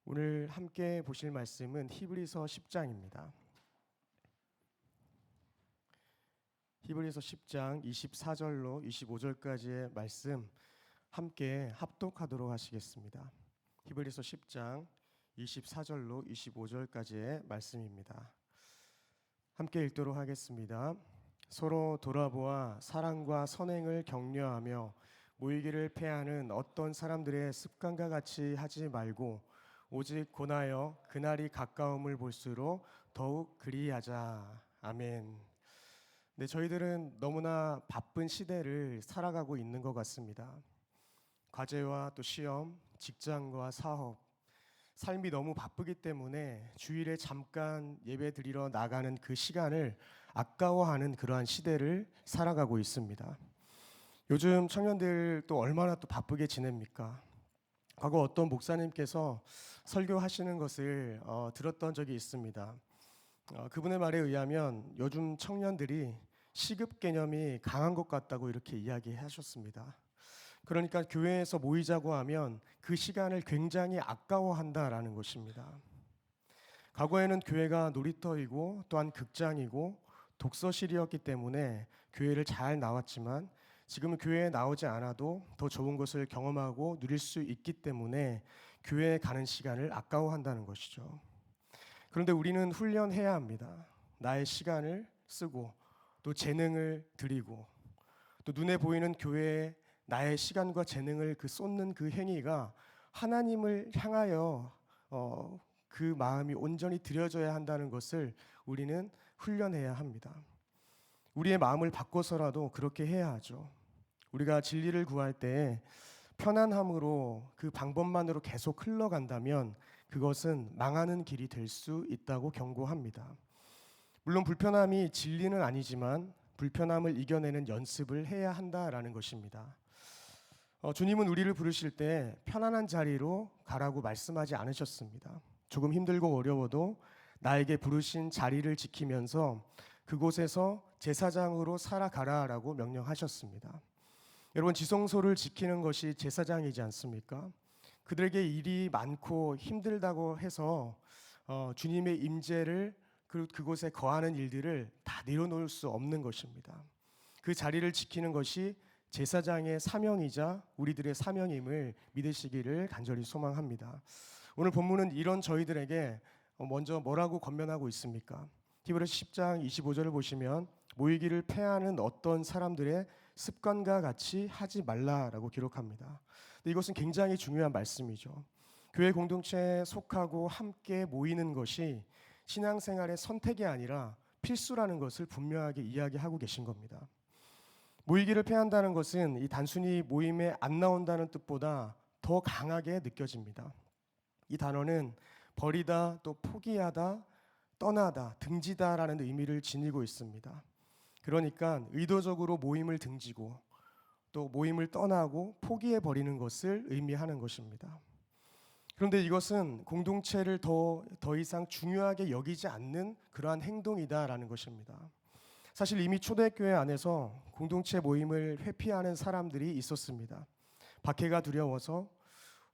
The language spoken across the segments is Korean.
오늘 함께 보실 말씀은 히브리서 10장입니다. 히브리서 10장 24절로 25절까지의 말씀 함께 합독하도록 하시겠습니다. 히브리서 10장 24절로 25절까지의 말씀입니다. 함께 읽도록 하겠습니다. 서로 돌아보아 사랑과 선행을 격려하며 모이기를 패하는 어떤 사람들의 습관과 같이 하지 말고 오직 권하여 그날이 가까움을 볼수록 더욱 그리하자. 아멘. 네, 저희들은 너무나 바쁜 시대를 살아가고 있는 것 같습니다. 과제와 또 시험, 직장과 사업, 삶이 너무 바쁘기 때문에 주일에 잠깐 예배 드리러 나가는 그 시간을 아까워하는 그러한 시대를 살아가고 있습니다. 요즘 청년들 또 얼마나 또 바쁘게 지냅니까? 과거 어떤 목사님께서 설교하시는 것을 들었던 적이 있습니다. 그분의 말에 의하면 요즘 청년들이 시급 개념이 강한 것 같다고 이렇게 이야기하셨습니다. 그러니까 교회에서 모이자고 하면 그 시간을 굉장히 아까워한다라는 것입니다. 과거에는 교회가 놀이터이고 또한 극장이고 독서실이었기 때문에 교회를 잘 나왔지만 지금은 교회에 나오지 않아도 더 좋은 것을 경험하고 누릴 수 있기 때문에 교회에 가는 시간을 아까워한다는 것이죠. 그런데 우리는 훈련해야 합니다. 나의 시간을 쓰고 또 재능을 들이고 또 눈에 보이는 교회에 나의 시간과 재능을 쏟는 그 행위가 하나님을 향하여 그 마음이 온전히 드려져야 한다는 것을 우리는 훈련해야 합니다. 우리의 마음을 바꿔서라도 그렇게 해야 하죠. 우리가 진리를 구할 때 편안함으로 그 방법만으로 계속 흘러간다면 그것은 망하는 길이 될 수 있다고 경고합니다. 물론 불편함이 진리는 아니지만 불편함을 이겨내는 연습을 해야 한다라는 것입니다. 주님은 우리를 부르실 때 편안한 자리로 가라고 말씀하지 않으셨습니다. 조금 힘들고 어려워도 나에게 부르신 자리를 지키면서 그곳에서 제사장으로 살아가라라고 명령하셨습니다. 여러분, 지성소를 지키는 것이 제사장이지 않습니까? 그들에게 일이 많고 힘들다고 해서 주님의 임재를 그곳에 거하는 일들을 다 내려놓을 수 없는 것입니다. 그 자리를 지키는 것이 제사장의 사명이자 우리들의 사명임을 믿으시기를 간절히 소망합니다. 오늘 본문은 이런 저희들에게 먼저 뭐라고 권면하고 있습니까? 히브리서 10장 25절을 보시면 모이기를 패하는 어떤 사람들의 습관과 같이 하지 말라라고 기록합니다. 근데 이것은 굉장히 중요한 말씀이죠. 교회 공동체에 속하고 함께 모이는 것이 신앙생활의 선택이 아니라 필수라는 것을 분명하게 이야기하고 계신 겁니다. 모이기를 패한다는 것은 이 단순히 모임에 안 나온다는 뜻보다 더 강하게 느껴집니다. 이 단어는 버리다, 또 포기하다, 떠나다, 등지다라는 의미를 지니고 있습니다. 그러니까 의도적으로 모임을 등지고 또 모임을 떠나고 포기해버리는 것을 의미하는 것입니다. 그런데 이것은 공동체를 더 이상 중요하게 여기지 않는 그러한 행동이다라는 것입니다. 사실 이미 초대교회 안에서 공동체 모임을 회피하는 사람들이 있었습니다. 박해가 두려워서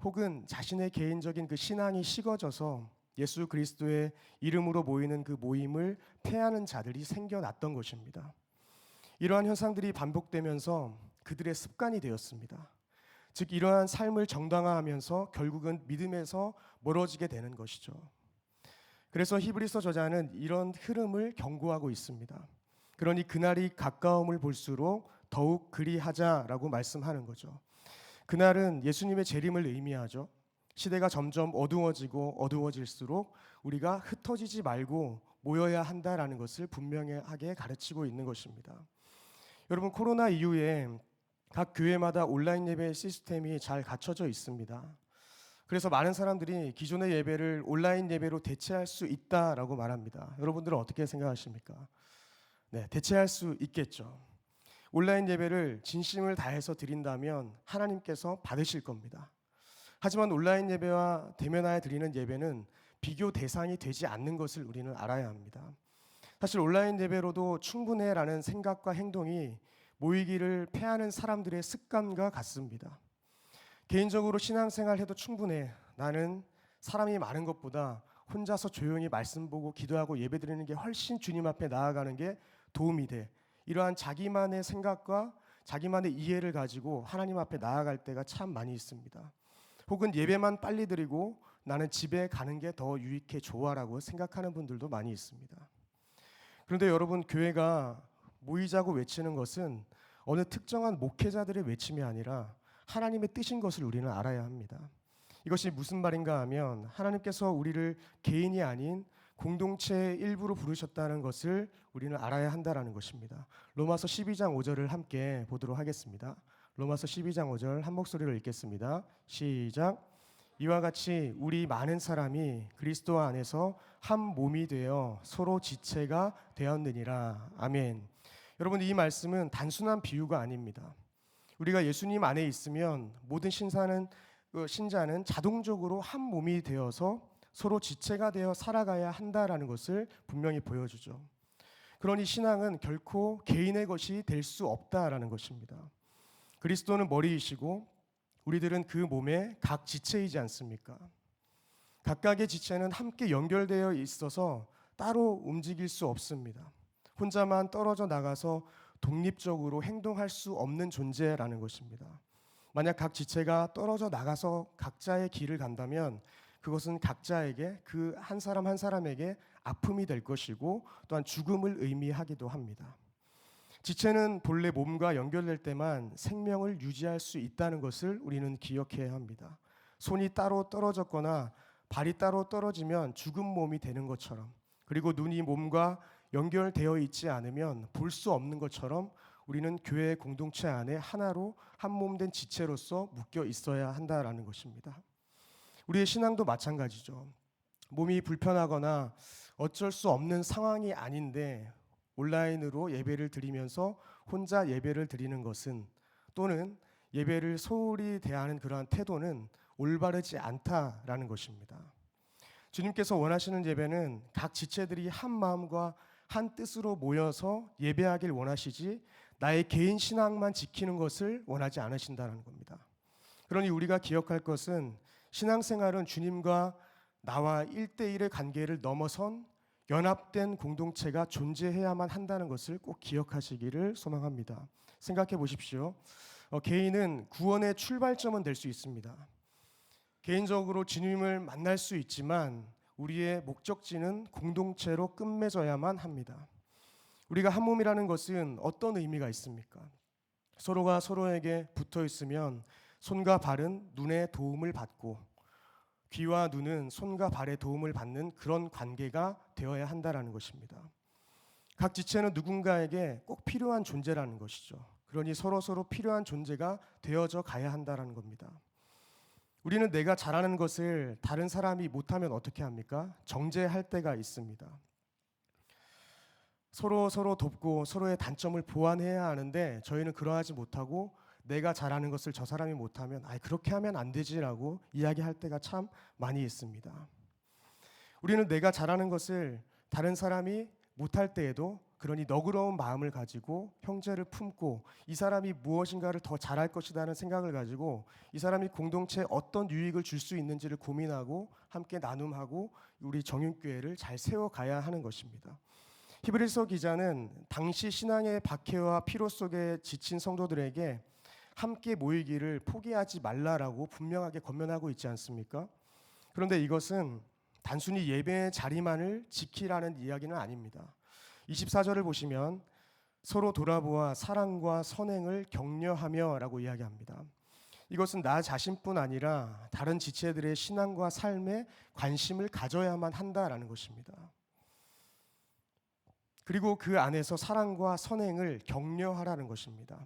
혹은 자신의 개인적인 그 신앙이 식어져서 예수 그리스도의 이름으로 모이는 그 모임을 패하는 자들이 생겨났던 것입니다. 이러한 현상들이 반복되면서 그들의 습관이 되었습니다. 즉 이러한 삶을 정당화하면서 결국은 믿음에서 멀어지게 되는 것이죠. 그래서 히브리서 저자는 이런 흐름을 경고하고 있습니다. 그러니 그날이 가까움을 볼수록 더욱 그리하자라고 말씀하는 거죠. 그날은 예수님의 재림을 의미하죠. 시대가 점점 어두워질수록 우리가 흩어지지 말고 모여야 한다라는 것을 분명하게 가르치고 있는 것입니다. 여러분, 코로나 이후에 각 교회마다 온라인 예배 시스템이 잘 갖춰져 있습니다. 그래서 많은 사람들이 기존의 예배를 온라인 예배로 대체할 수 있다라고 말합니다. 여러분들은 어떻게 생각하십니까? 네, 대체할 수 있겠죠. 온라인 예배를 진심을 다해서 드린다면 하나님께서 받으실 겁니다. 하지만 온라인 예배와 대면하여 드리는 예배는 비교 대상이 되지 않는 것을 우리는 알아야 합니다. 사실 온라인 예배로도 충분해라는 생각과 행동이 모이기를 패하는 사람들의 습관과 같습니다. 개인적으로 신앙생활 해도 충분해. 나는 사람이 많은 것보다 혼자서 조용히 말씀 보고 기도하고 예배드리는 게 훨씬 주님 앞에 나아가는 게 도움이 돼. 이러한 자기만의 생각과 자기만의 이해를 가지고 하나님 앞에 나아갈 때가 참 많이 있습니다. 혹은 예배만 빨리 드리고 나는 집에 가는 게 더 유익해 좋아라고 생각하는 분들도 많이 있습니다. 그런데 여러분, 교회가 모이자고 외치는 것은 어느 특정한 목회자들의 외침이 아니라 하나님의 뜻인 것을 우리는 알아야 합니다. 이것이 무슨 말인가 하면 하나님께서 우리를 개인이 아닌 공동체의 일부로 부르셨다는 것을 우리는 알아야 한다는 것입니다. 로마서 12장 5절을 함께 보도록 하겠습니다. 로마서 12장 5절 한 목소리로 읽겠습니다. 시작. 이와 같이 우리 많은 사람이 그리스도 안에서 한 몸이 되어 서로 지체가 되었느니라. 아멘. 여러분, 이 말씀은 단순한 비유가 아닙니다. 우리가 예수님 안에 있으면 모든 신자는 자동적으로 한 몸이 되어서 서로 지체가 되어 살아가야 한다라는 것을 분명히 보여주죠. 그러니 신앙은 결코 개인의 것이 될 수 없다라는 것입니다. 그리스도는 머리이시고 우리들은 그 몸의 각 지체이지 않습니까? 각각의 지체는 함께 연결되어 있어서 따로 움직일 수 없습니다. 혼자만 떨어져 나가서 독립적으로 행동할 수 없는 존재라는 것입니다. 만약 각 지체가 떨어져 나가서 각자의 길을 간다면 그것은 각자에게, 그 한 사람 한 사람에게 아픔이 될 것이고 또한 죽음을 의미하기도 합니다. 지체는 본래 몸과 연결될 때만 생명을 유지할 수 있다는 것을 우리는 기억해야 합니다. 손이 따로 떨어졌거나 발이 따로 떨어지면 죽은 몸이 되는 것처럼, 그리고 눈이 몸과 연결되어 있지 않으면 볼 수 없는 것처럼 우리는 교회 공동체 안에 하나로 한 몸 된 지체로서 묶여 있어야 한다라는 것입니다. 우리의 신앙도 마찬가지죠. 몸이 불편하거나 어쩔 수 없는 상황이 아닌데 온라인으로 예배를 드리면서 혼자 예배를 드리는 것은, 또는 예배를 소홀히 대하는 그러한 태도는 올바르지 않다라는 것입니다. 주님께서 원하시는 예배는 각 지체들이 한 마음과 한 뜻으로 모여서 예배하길 원하시지 나의 개인 신앙만 지키는 것을 원하지 않으신다는 겁니다. 그러니 우리가 기억할 것은 신앙생활은 주님과 나와 1대1의 관계를 넘어선 연합된 공동체가 존재해야만 한다는 것을 꼭 기억하시기를 소망합니다. 생각해 보십시오. 개인은 구원의 출발점은 될 수 있습니다. 개인적으로 주님을 만날 수 있지만 우리의 목적지는 공동체로 끝맺어야만 합니다. 우리가 한 몸이라는 것은 어떤 의미가 있습니까? 서로가 서로에게 붙어 있으면 손과 발은 눈의 도움을 받고 귀와 눈은 손과 발의 도움을 받는 그런 관계가 되어야 한다는 것입니다. 각 지체는 누군가에게 꼭 필요한 존재라는 것이죠. 그러니 서로 필요한 존재가 되어져 가야 한다는 겁니다. 우리는 내가 잘하는 것을 다른 사람이 못하면 어떻게 합니까? 정죄할 때가 있습니다. 서로 돕고 서로의 단점을 보완해야 하는데 저희는 그러하지 못하고 내가 잘하는 것을 저 사람이 못하면 그렇게 하면 안 되지라고 이야기할 때가 참 많이 있습니다. 우리는 내가 잘하는 것을 다른 사람이 못할 때에도 그러니 너그러운 마음을 가지고 형제를 품고 이 사람이 무엇인가를 더 잘할 것이라는 생각을 가지고 이 사람이 공동체에 어떤 유익을 줄 수 있는지를 고민하고 함께 나눔하고 우리 정윤교회를 잘 세워가야 하는 것입니다. 히브리서 기자는 당시 신앙의 박해와 피로 속에 지친 성도들에게 함께 모이기를 포기하지 말라라고 분명하게 권면하고 있지 않습니까? 그런데 이것은 단순히 예배의 자리만을 지키라는 이야기는 아닙니다. 24절을 보시면 서로 돌아보아 사랑과 선행을 격려하며 라고 이야기합니다. 이것은 나 자신뿐 아니라 다른 지체들의 신앙과 삶에 관심을 가져야만 한다라는 것입니다. 그리고 그 안에서 사랑과 선행을 격려하라는 것입니다.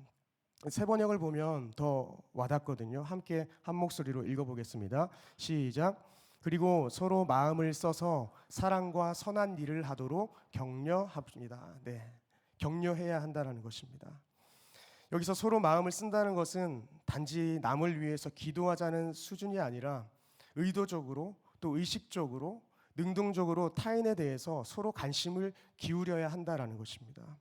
세 번역을 보면 더 와닿거든요. 함께 한 목소리로 읽어보겠습니다. 시작. 그리고 서로 마음을 써서 사랑과 선한 일을 하도록 격려합니다. 격려해야 한다는 것입니다. 여기서 서로 마음을 쓴다는 것은 단지 남을 위해서 기도하자는 수준이 아니라 의도적으로 또 의식적으로 능동적으로 타인에 대해서 서로 관심을 기울여야 한다는 것입니다.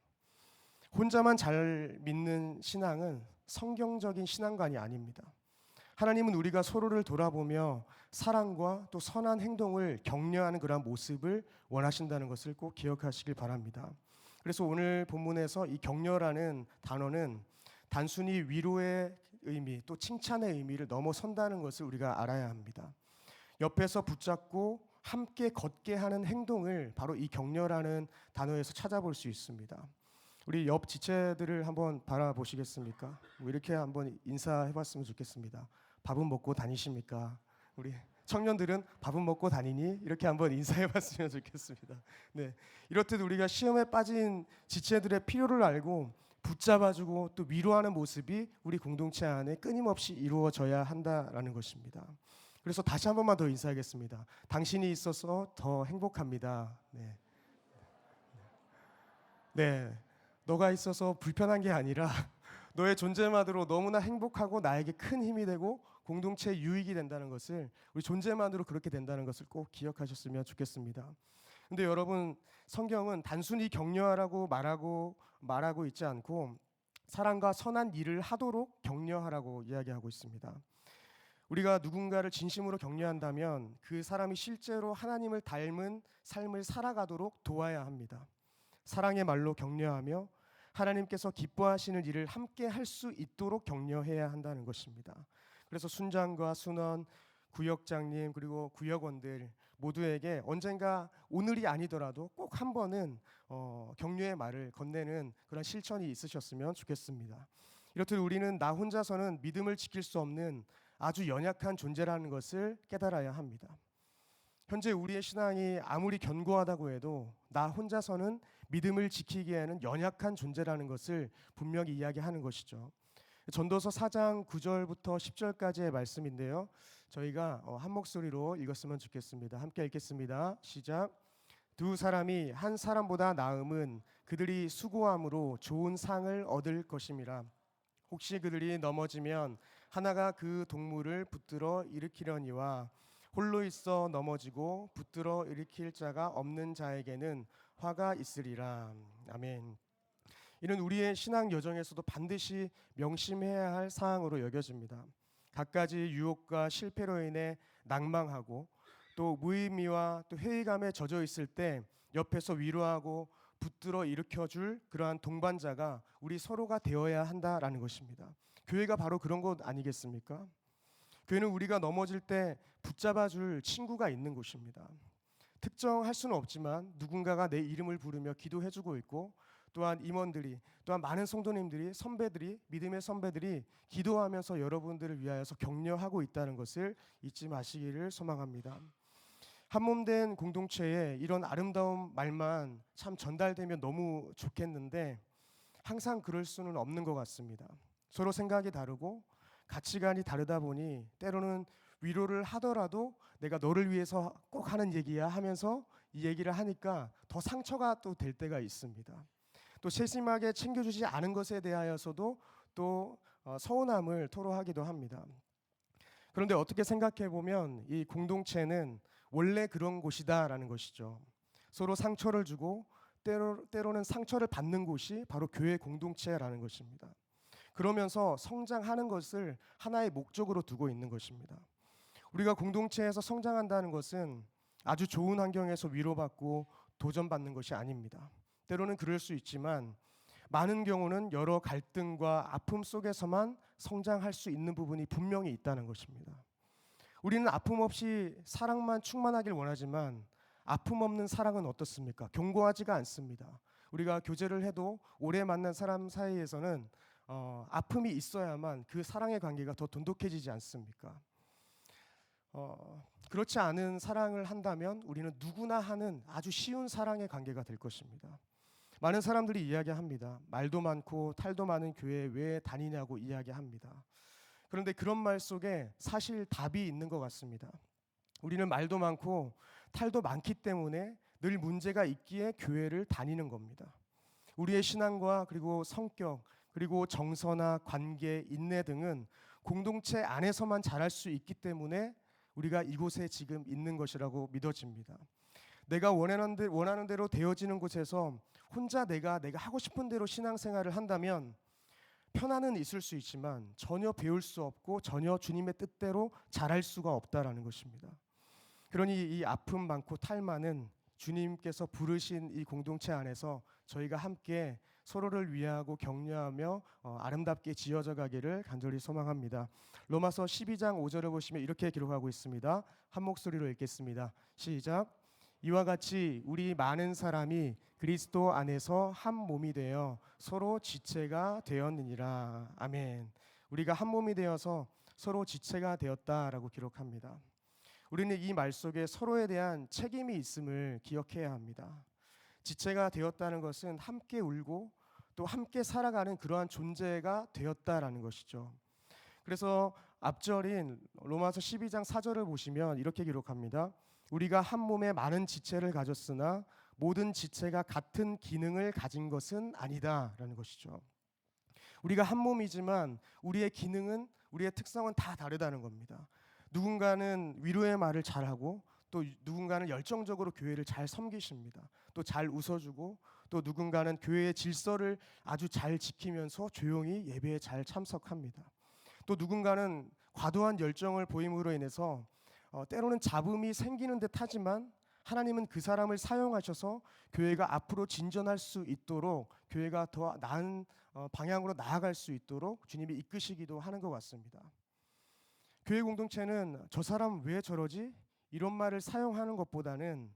혼자만 잘 믿는 신앙은 성경적인 신앙관이 아닙니다. 하나님은 우리가 서로를 돌아보며 사랑과 또 선한 행동을 격려하는 그러한 모습을 원하신다는 것을 꼭 기억하시길 바랍니다. 그래서 오늘 본문에서 이 격려라는 단어는 단순히 위로의 의미 또 칭찬의 의미를 넘어선다는 것을 우리가 알아야 합니다. 옆에서 붙잡고 함께 걷게 하는 행동을 바로 이 격려라는 단어에서 찾아볼 수 있습니다. 우리 옆 지체들을 한번 바라보시겠습니까? 뭐 이렇게 한번 인사해봤으면 좋겠습니다. 밥은 먹고 다니십니까? 우리 청년들은 밥은 먹고 다니니? 이렇게 한번 인사해봤으면 좋겠습니다. 네, 이렇듯 우리가 시험에 빠진 지체들의 필요를 알고 붙잡아주고 또 위로하는 모습이 우리 공동체 안에 끊임없이 이루어져야 한다라는 것입니다. 그래서 다시 한 번만 더 인사하겠습니다. 당신이 있어서 더 행복합니다. 네. 네. 너가 있어서 불편한 게 아니라 너의 존재만으로 너무나 행복하고 나에게 큰 힘이 되고 공동체의 유익이 된다는 것을, 우리 존재만으로 그렇게 된다는 것을 꼭 기억하셨으면 좋겠습니다. 근데 여러분, 성경은 단순히 격려하라고 말하고 있지 않고 사랑과 선한 일을 하도록 격려하라고 이야기하고 있습니다. 우리가 누군가를 진심으로 격려한다면 그 사람이 실제로 하나님을 닮은 삶을 살아가도록 도와야 합니다. 사랑의 말로 격려하며 하나님께서 기뻐하시는 일을 함께 할 수 있도록 격려해야 한다는 것입니다. 그래서 순장과 순원, 구역장님 그리고 구역원들 모두에게 언젠가 오늘이 아니더라도 꼭 한 번은 격려의 말을 건네는 그런 실천이 있으셨으면 좋겠습니다. 이렇듯 우리는 나 혼자서는 믿음을 지킬 수 없는 아주 연약한 존재라는 것을 깨달아야 합니다. 현재 우리의 신앙이 아무리 견고하다고 해도 나 혼자서는 믿음을 지키기에는 연약한 존재라는 것을 분명히 이야기하는 것이죠. 전도서 4장 9절부터 10절까지의 말씀인데요. 저희가 한 목소리로 읽었으면 좋겠습니다. 함께 읽겠습니다. 시작. 두 사람이 한 사람보다 나음은 그들이 수고함으로 좋은 상을 얻을 것임이라. 혹시 그들이 넘어지면 하나가 그 동물을 붙들어 일으키려니와 홀로 있어 넘어지고 붙들어 일으킬 자가 없는 자에게는 화가 있으리라. 아멘. 이는 우리의 신앙 여정에서도 반드시 명심해야 할 사항으로 여겨집니다. 갖가지 유혹과 실패로 인해 낭망하고 또 무의미와 또 회의감에 젖어 있을 때 옆에서 위로하고 붙들어 일으켜줄 그러한 동반자가 우리 서로가 되어야 한다라는 것입니다. 교회가 바로 그런 것 아니겠습니까? 교회는 우리가 넘어질 때 붙잡아줄 친구가 있는 곳입니다. 특정할 수는 없지만 누군가가 내 이름을 부르며 기도해주고 있고, 또한 임원들이, 또한 많은 성도님들이, 선배들이, 믿음의 선배들이 기도하면서 여러분들을 위하여서 격려하고 있다는 것을 잊지 마시기를 소망합니다. 한몸된 공동체에 이런 아름다운 말만 참 전달되면 너무 좋겠는데 항상 그럴 수는 없는 것 같습니다. 서로 생각이 다르고 가치관이 다르다 보니 때로는 위로를 하더라도 내가 너를 위해서 꼭 하는 얘기야 하면서 이 얘기를 하니까 더 상처가 또 될 때가 있습니다. 또 세심하게 챙겨주지 않은 것에 대하여서도 또 서운함을 토로하기도 합니다. 그런데 어떻게 생각해 보면 이 공동체는 원래 그런 곳이다라는 것이죠. 서로 상처를 주고 때로는 상처를 받는 곳이 바로 교회 공동체라는 것입니다. 그러면서 성장하는 것을 하나의 목적으로 두고 있는 것입니다. 우리가 공동체에서 성장한다는 것은 아주 좋은 환경에서 위로받고 도전받는 것이 아닙니다. 때로는 그럴 수 있지만 많은 경우는 여러 갈등과 아픔 속에서만 성장할 수 있는 부분이 분명히 있다는 것입니다. 우리는 아픔 없이 사랑만 충만하길 원하지만 아픔 없는 사랑은 어떻습니까? 견고하지가 않습니다. 우리가 교제를 해도 오래 만난 사람 사이에서는 아픔이 있어야만 그 사랑의 관계가 더 돈독해지지 않습니까? 그렇지 않은 사랑을 한다면 우리는 누구나 하는 아주 쉬운 사랑의 관계가 될 것입니다. 많은 사람들이 이야기합니다. 말도 많고 탈도 많은 교회에 왜 다니냐고 이야기합니다. 그런데 그런 말 속에 사실 답이 있는 것 같습니다. 우리는 말도 많고 탈도 많기 때문에 늘 문제가 있기에 교회를 다니는 겁니다. 우리의 신앙과 그리고 성격 그리고 정서나 관계, 인내 등은 공동체 안에서만 자랄 수 있기 때문에 우리가 이곳에 지금 있는 것이라고 믿어집니다. 내가 원하는 대로 되어지는 곳에서 혼자 내가 하고 싶은 대로 신앙생활을 한다면 편안은 있을 수 있지만 전혀 배울 수 없고 전혀 주님의 뜻대로 잘할 수가 없다라는 것입니다. 그러니 이 아픔 많고 탈만은 주님께서 부르신 이 공동체 안에서 저희가 함께 서로를 위하고 격려하며 아름답게 지어져 가기를 간절히 소망합니다. 로마서 12장 5절을 보시면 이렇게 기록하고 있습니다. 한 목소리로 읽겠습니다. 시작. 이와 같이 우리 많은 사람이 그리스도 안에서 한 몸이 되어 서로 지체가 되었느니라. 아멘. 우리가 한 몸이 되어서 서로 지체가 되었다라고 기록합니다. 우리는 이 말 속에 서로에 대한 책임이 있음을 기억해야 합니다. 지체가 되었다는 것은 함께 울고 또 함께 살아가는 그러한 존재가 되었다라는 것이죠. 그래서 앞절인 로마서 12장 4절을 보시면 이렇게 기록합니다. 우리가 한 몸에 많은 지체를 가졌으나 모든 지체가 같은 기능을 가진 것은 아니다라는 것이죠. 우리가 한 몸이지만 우리의 기능은, 우리의 특성은 다 다르다는 겁니다. 누군가는 위로의 말을 잘하고 또 누군가는 열정적으로 교회를 잘 섬기십니다. 또 잘 웃어주고 또 누군가는 교회의 질서를 아주 잘 지키면서 조용히 예배에 잘 참석합니다. 또 누군가는 과도한 열정을 보임으로 인해서 때로는 잡음이 생기는 듯 하지만 하나님은 그 사람을 사용하셔서 교회가 앞으로 진전할 수 있도록, 교회가 더 나은 방향으로 나아갈 수 있도록 주님이 이끄시기도 하는 것 같습니다. 교회 공동체는 저 사람 왜 저러지? 이런 말을 사용하는 것보다는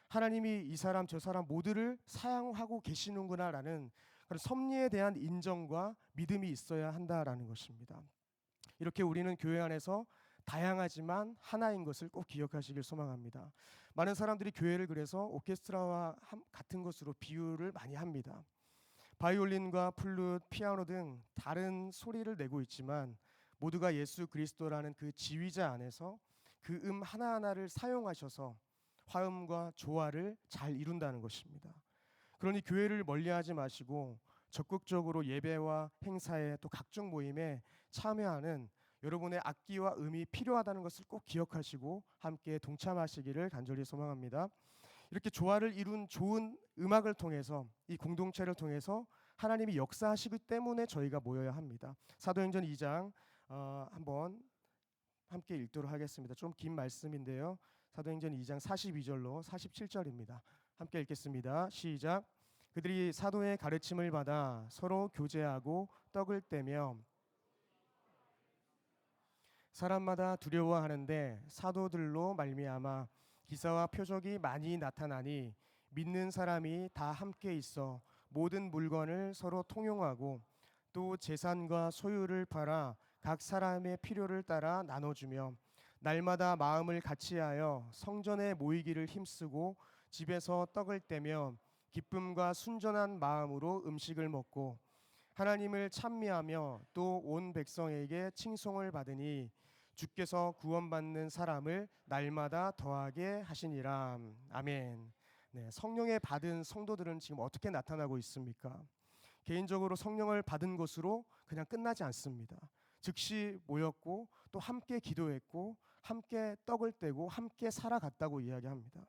하나님이 이 사람 저 사람 모두를 사용하고 계시는구나라는 그런 섭리에 대한 인정과 믿음이 있어야 한다라는 것입니다. 이렇게 우리는 교회 안에서 다양하지만 하나인 것을 꼭 기억하시길 소망합니다. 많은 사람들이 교회를 그래서 오케스트라와 같은 것으로 비유를 많이 합니다. 바이올린과 플룻, 피아노 등 다른 소리를 내고 있지만 모두가 예수 그리스도라는 그 지휘자 안에서 그 하나하나를 사용하셔서 화음과 조화를 잘 이룬다는 것입니다. 그러니 교회를 멀리하지 마시고 적극적으로 예배와 행사에 또 각종 모임에 참여하는 여러분의 악기와 음이 필요하다는 것을 꼭 기억하시고 함께 동참하시기를 간절히 소망합니다. 이렇게 조화를 이룬 좋은 음악을 통해서, 이 공동체를 통해서 하나님이 역사하시기 때문에 저희가 모여야 합니다. 사도행전 2장 한번 함께 읽도록 하겠습니다. 좀 긴 말씀인데요. 사도행전 2장 42절로 47절입니다. 함께 읽겠습니다. 시작. 그들이 사도의 가르침을 받아 서로 교제하고 떡을 떼며 사람마다 두려워하는데 사도들로 말미암아 기사와 표적이 많이 나타나니 믿는 사람이 다 함께 있어 모든 물건을 서로 통용하고 또 재산과 소유를 팔아 각 사람의 필요를 따라 나눠주며 날마다 마음을 같이하여 성전에 모이기를 힘쓰고 집에서 떡을 떼며 기쁨과 순전한 마음으로 음식을 먹고 하나님을 찬미하며 또 온 백성에게 칭송을 받으니 주께서 구원받는 사람을 날마다 더하게 하시니라. 아멘. 네, 성령의 받은 성도들은 지금 어떻게 나타나고 있습니까? 개인적으로 성령을 받은 것으로 그냥 끝나지 않습니다. 즉시 모였고 또 함께 기도했고 함께 떡을 떼고 함께 살아갔다고 이야기합니다.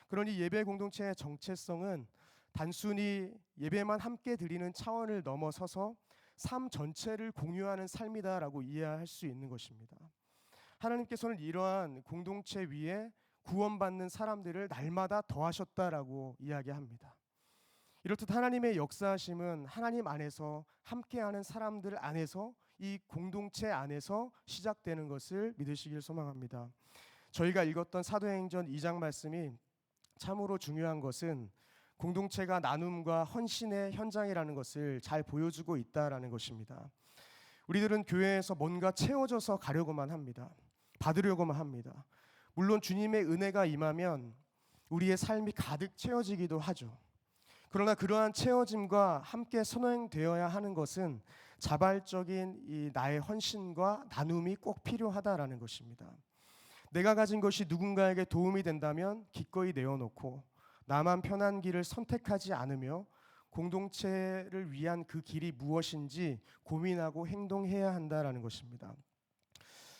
그러니 예배 공동체의 정체성은 단순히 예배만 함께 드리는 차원을 넘어서서 삶 전체를 공유하는 삶이다라고 이해할 수 있는 것입니다. 하나님께서는 이러한 공동체 위에 구원받는 사람들을 날마다 더하셨다라고 이야기합니다. 이렇듯 하나님의 역사하심은 하나님 안에서 함께하는 사람들 안에서, 이 공동체 안에서 시작되는 것을 믿으시길 소망합니다. 저희가 읽었던 사도행전 2장 말씀이 참으로 중요한 것은 공동체가 나눔과 헌신의 현장이라는 것을 잘 보여주고 있다라는 것입니다. 우리들은 교회에서 뭔가 채워져서 가려고만 합니다. 받으려고만 합니다. 물론 주님의 은혜가 임하면 우리의 삶이 가득 채워지기도 하죠. 그러나 그러한 채워짐과 함께 선행되어야 하는 것은 자발적인 이 나의 헌신과 나눔이 꼭 필요하다라는 것입니다. 내가 가진 것이 누군가에게 도움이 된다면 기꺼이 내어놓고 나만 편한 길을 선택하지 않으며 공동체를 위한 그 길이 무엇인지 고민하고 행동해야 한다라는 것입니다.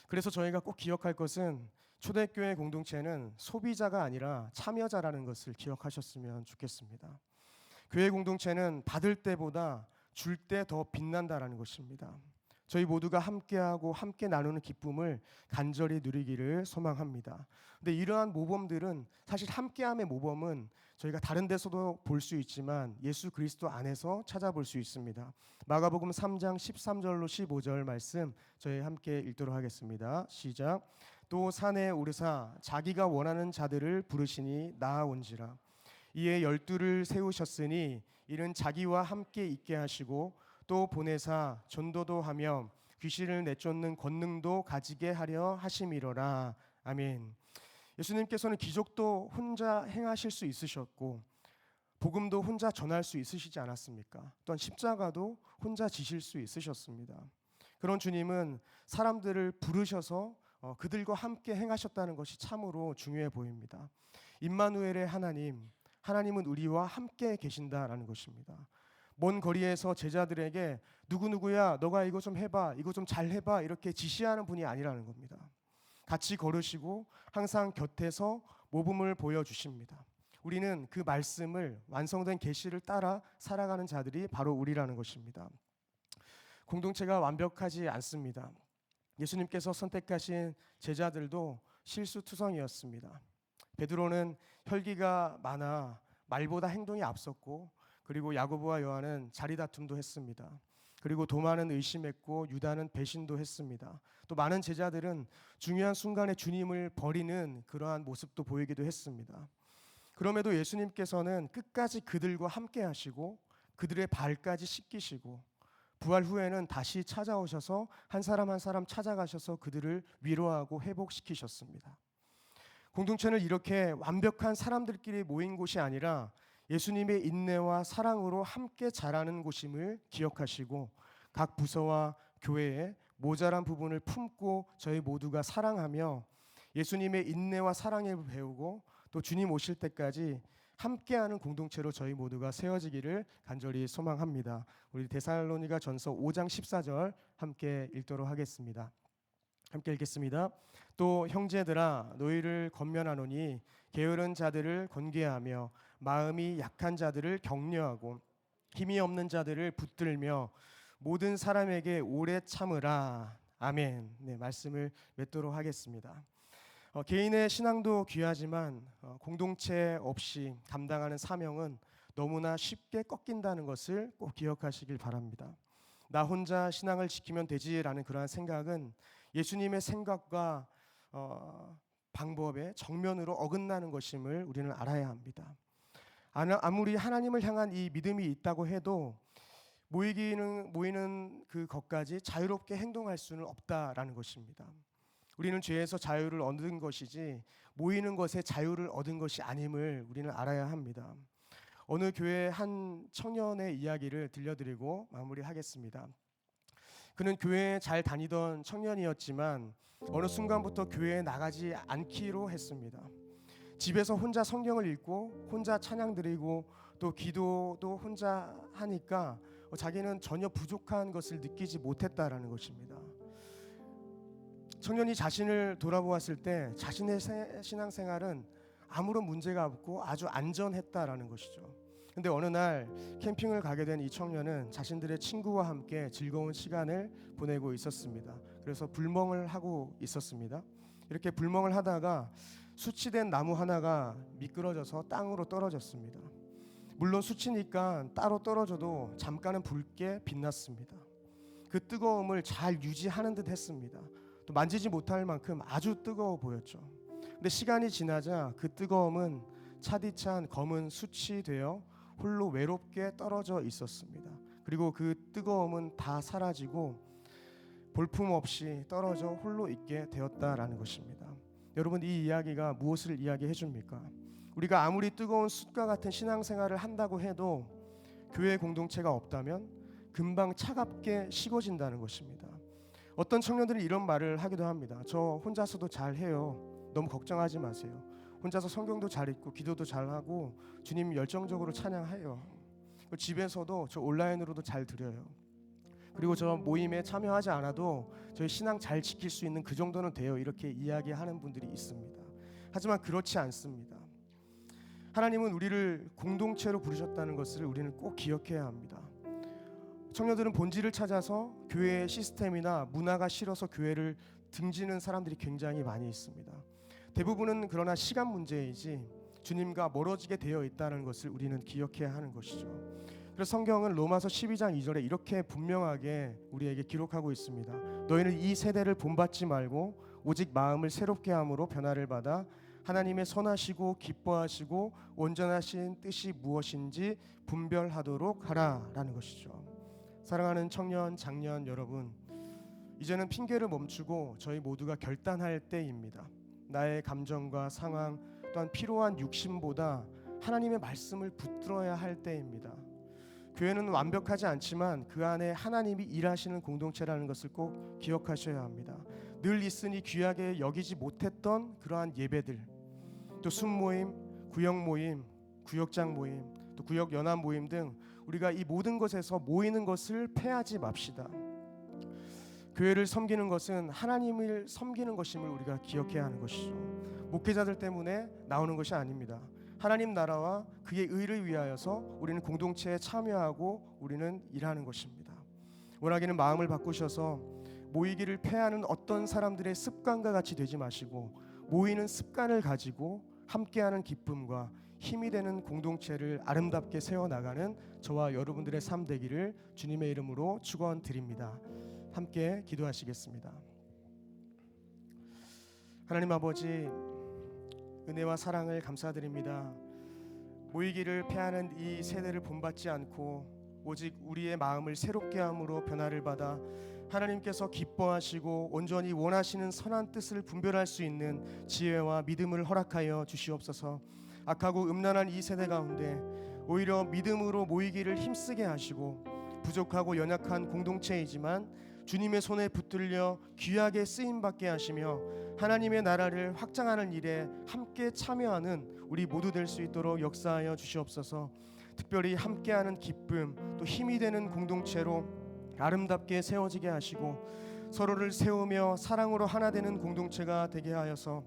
그래서 저희가 꼭 기억할 것은 초대교회 공동체는 소비자가 아니라 참여자라는 것을 기억하셨으면 좋겠습니다. 교회 공동체는 받을 때보다 줄 때 더 빛난다라는 것입니다. 저희 모두가 함께하고 함께 나누는 기쁨을 간절히 누리기를 소망합니다. 근데 이러한 모범들은 사실 함께함의 모범은 저희가 다른 데서도 볼 수 있지만 예수 그리스도 안에서 찾아볼 수 있습니다. 마가복음 3장 13절로 15절 말씀 저희 함께 읽도록 하겠습니다. 시작. 또 산에 오르사 자기가 원하는 자들을 부르시니 나아온지라. 이에 12를 세우셨으니 이는 자기와 함께 있게 하시고 또 보내사 전도도 하며 귀신을 내쫓는 권능도 가지게 하려 하심이로라. 아멘. 예수님께서는 기적도 혼자 행하실 수 있으셨고 복음도 혼자 전할 수 있으시지 않았습니까? 또한 십자가도 혼자 지실 수 있으셨습니다. 그런 주님은 사람들을 부르셔서 그들과 함께 행하셨다는 것이 참으로 중요해 보입니다. 임마누엘의 하나님은 우리와 함께 계신다라는 것입니다. 먼 거리에서 제자들에게 누구누구야 너가 이거 좀 해봐, 이거 좀 잘 해봐 이렇게 지시하는 분이 아니라는 겁니다. 같이 걸으시고 항상 곁에서 모범을 보여주십니다. 우리는 그 말씀을 완성된 계시를 따라 살아가는 자들이 바로 우리라는 것입니다. 공동체가 완벽하지 않습니다. 예수님께서 선택하신 제자들도 실수투성이었습니다. 베드로는 혈기가 많아 말보다 행동이 앞섰고, 그리고 야고보와 요한은 자리다툼도 했습니다. 그리고 도마는 의심했고 유다는 배신도 했습니다. 또 많은 제자들은 중요한 순간에 주님을 버리는 그러한 모습도 보이기도 했습니다. 그럼에도 예수님께서는 끝까지 그들과 함께 하시고 그들의 발까지 씻기시고 부활 후에는 다시 찾아오셔서 한 사람 한 사람 찾아가셔서 그들을 위로하고 회복시키셨습니다. 공동체는 이렇게 완벽한 사람들끼리 모인 곳이 아니라 예수님의 인내와 사랑으로 함께 자라는 곳임을 기억하시고 각 부서와 교회에 모자란 부분을 품고 저희 모두가 사랑하며 예수님의 인내와 사랑을 배우고 또 주님 오실 때까지 함께하는 공동체로 저희 모두가 세워지기를 간절히 소망합니다. 우리 데살로니가 전서 5장 14절 함께 읽도록 하겠습니다. 함께 읽겠습니다. 또 형제들아 너희를 권면하노니 게으른 자들을 권계하며 마음이 약한 자들을 격려하고 힘이 없는 자들을 붙들며 모든 사람에게 오래 참으라. 아멘. 네, 말씀을 맺도록 하겠습니다. 개인의 신앙도 귀하지만 공동체 없이 감당하는 사명은 너무나 쉽게 꺾인다는 것을 꼭 기억하시길 바랍니다. 나 혼자 신앙을 지키면 되지라는 그러한 생각은 예수님의 생각과 방법에 정면으로 어긋나는 것임을 우리는 알아야 합니다. 아무리 하나님을 향한 이 믿음이 있다고 해도 모이는 그것까지 자유롭게 행동할 수는 없다라는 것입니다. 우리는 죄에서 자유를 얻은 것이지 모이는 것에 자유를 얻은 것이 아님을 우리는 알아야 합니다. 어느 교회 한 청년의 이야기를 들려드리고 마무리하겠습니다. 그는 교회에 잘 다니던 청년이었지만 어느 순간부터 교회에 나가지 않기로 했습니다. 집에서 혼자 성경을 읽고 혼자 찬양 드리고 또 기도도 혼자 하니까 자기는 전혀 부족한 것을 느끼지 못했다라는 것입니다. 청년이 자신을 돌아보았을 때 자신의 신앙생활은 아무런 문제가 없고 아주 안전했다라는 것이죠. 근데 어느 날 캠핑을 가게 된 이 청년은 자신들의 친구와 함께 즐거운 시간을 보내고 있었습니다. 그래서 불멍을 하고 있었습니다. 이렇게 불멍을 하다가 수치된 나무 하나가 미끄러져서 땅으로 떨어졌습니다. 물론 수치니까 따로 떨어져도 잠깐은 붉게 빛났습니다. 그 뜨거움을 잘 유지하는 듯 했습니다. 또 만지지 못할 만큼 아주 뜨거워 보였죠. 근데 시간이 지나자 그 뜨거움은 차디찬 검은 숯이 되어 홀로 외롭게 떨어져 있었습니다. 그리고 그 뜨거움은 다 사라지고 볼품없이 떨어져 홀로 있게 되었다라는 것입니다. 여러분, 이 이야기가 무엇을 이야기해 줍니까? 우리가 아무리 뜨거운 숯과 같은 신앙생활을 한다고 해도 교회 공동체가 없다면 금방 차갑게 식어진다는 것입니다. 어떤 청년들이 이런 말을 하기도 합니다. 저 혼자서도 잘해요. 너무 걱정하지 마세요. 혼자서 성경도 잘 읽고 기도도 잘하고 주님 열정적으로 찬양해요. 집에서도 저 온라인으로도 잘 드려요. 그리고 저 모임에 참여하지 않아도 저희 신앙 잘 지킬 수 있는 그 정도는 돼요. 이렇게 이야기하는 분들이 있습니다. 하지만 그렇지 않습니다. 하나님은 우리를 공동체로 부르셨다는 것을 우리는 꼭 기억해야 합니다. 청년들은 본질을 찾아서 교회의 시스템이나 문화가 싫어서 교회를 등지는 사람들이 굉장히 많이 있습니다. 대부분은 그러나 시간 문제이지 주님과 멀어지게 되어 있다는 것을 우리는 기억해야 하는 것이죠. 그래서 성경은 로마서 12장 2절에 이렇게 분명하게 우리에게 기록하고 있습니다. 너희는 이 세대를 본받지 말고 오직 마음을 새롭게 함으로 변화를 받아 하나님의 선하시고 기뻐하시고 온전하신 뜻이 무엇인지 분별하도록 하라라는 것이죠. 사랑하는 청년, 장년 여러분, 이제는 핑계를 멈추고 저희 모두가 결단할 때입니다. 나의 감정과 상황 또한 필요한 육신보다 하나님의 말씀을 붙들어야 할 때입니다. 교회는 완벽하지 않지만 그 안에 하나님이 일하시는 공동체라는 것을 꼭 기억하셔야 합니다. 늘 있으니 귀하게 여기지 못했던 그러한 예배들, 또 순모임, 구역 모임, 구역장 모임, 또 구역 연합 모임 등 우리가 이 모든 것에서 모이는 것을 패하지 맙시다. 교회를 섬기는 것은 하나님을 섬기는 것임을 우리가 기억해야 하는 것이죠. 목회자들 때문에 나오는 것이 아닙니다. 하나님 나라와 그의 의를 위하여서 우리는 공동체에 참여하고 우리는 일하는 것입니다. 원하기는 마음을 바꾸셔서 모이기를 패하는 어떤 사람들의 습관과 같이 되지 마시고 모이는 습관을 가지고 함께하는 기쁨과 힘이 되는 공동체를 아름답게 세워나가는 저와 여러분들의 삶 되기를 주님의 이름으로 축원드립니다. 함께 기도하시겠습니다. 하나님 아버지, 은혜와 사랑을 감사드립니다. 모이기를 패하는 이 세대를 본받지 않고 오직 우리의 마음을 새롭게 함으로 변화를 받아 하나님께서 기뻐하시고 온전히 원하시는 선한 뜻을 분별할 수 있는 지혜와 믿음을 허락하여 주시옵소서. 악하고 음란한 이 세대 가운데 오히려 믿음으로 모이기를 힘쓰게 하시고 부족하고 연약한 공동체이지만 주님의 손에 붙들려 귀하게 쓰임받게 하시며 하나님의 나라를 확장하는 일에 함께 참여하는 우리 모두 될 수 있도록 역사하여 주시옵소서. 특별히 함께하는 기쁨, 또 힘이 되는 공동체로 아름답게 세워지게 하시고 서로를 세우며 사랑으로 하나 되는 공동체가 되게 하여서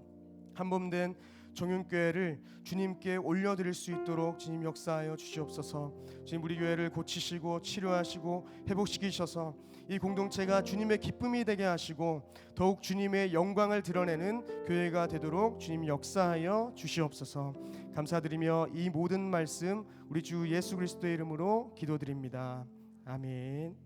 한몸된 종윤교회를 주님께 올려드릴 수 있도록 주님 역사하여 주시옵소서. 주님 우리 교회를 고치시고 치료하시고 회복시키셔서 이 공동체가 주님의 기쁨이 되게 하시고 더욱 주님의 영광을 드러내는 교회가 되도록 주님 역사하여 주시옵소서. 감사드리며 이 모든 말씀 우리 주 예수 그리스도의 이름으로 기도드립니다. 아멘.